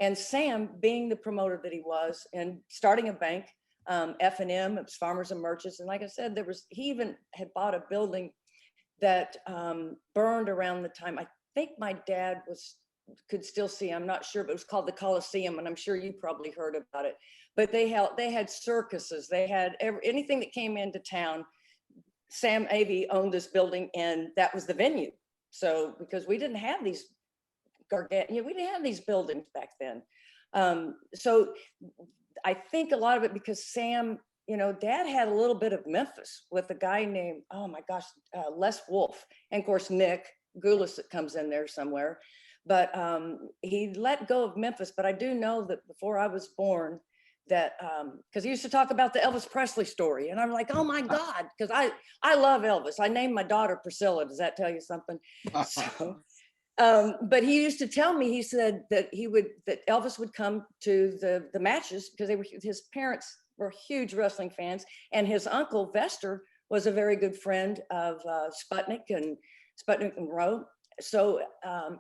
And Sam, being the promoter that he was and starting a bank, F&M, it was Farmers and Merchants. And like I said, he even had bought a building that burned around the time. I think my dad could still see, I'm not sure, but it was called the Coliseum. And I'm sure you probably heard about it. But they had circuses, they had anything that came into town. Sam Avey owned this building, and that was the venue. So because we didn't have these we didn't have these buildings back then. So I think a lot of it because Sam, Dad had a little bit of Memphis with a guy named, oh my gosh, Les Wolf, and of course Nick Goulas that comes in there somewhere. But he let go of Memphis. But I do know that before I was born, that because he used to talk about the Elvis Presley story, and I'm like, oh my God, because I love Elvis. I named my daughter Priscilla. Does that tell you something? So, but he used to tell me, he said that Elvis would come to the matches because his parents were huge wrestling fans, and his uncle Vester was a very good friend of Sputnik and Rowe. So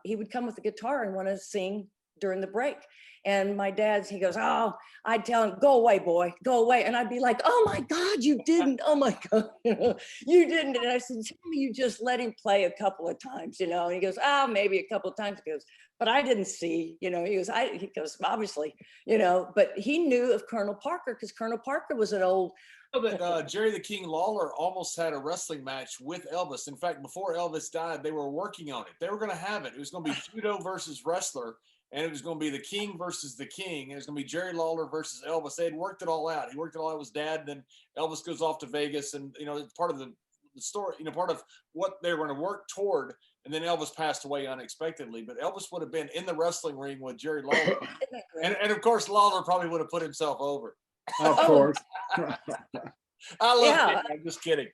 he would come with the guitar and want to sing during the break. And my he goes, oh, I'd tell him, go away, boy, go away. And I'd be like, oh my God, you didn't. Oh my God, you didn't. And I said, tell me you just let him play a couple of times, And he goes, oh, maybe a couple of times. He goes, but I didn't see, he goes, obviously, but he knew of Colonel Parker because Colonel Parker was an old. That Jerry the King Lawler almost had a wrestling match with Elvis. In fact, before Elvis died, they were working on it. They were going to have it. It was going to be judo versus wrestler. And it was going to be the King versus the King. And it was going to be Jerry Lawler versus Elvis. They had worked it all out. He worked it all out with his dad. Then Elvis goes off to Vegas. And, it's part of the story, part of what they were going to work toward. And then Elvis passed away unexpectedly. But Elvis would have been in the wrestling ring with Jerry Lawler. and of course, Lawler probably would have put himself over. Of course. I love it. I'm just kidding.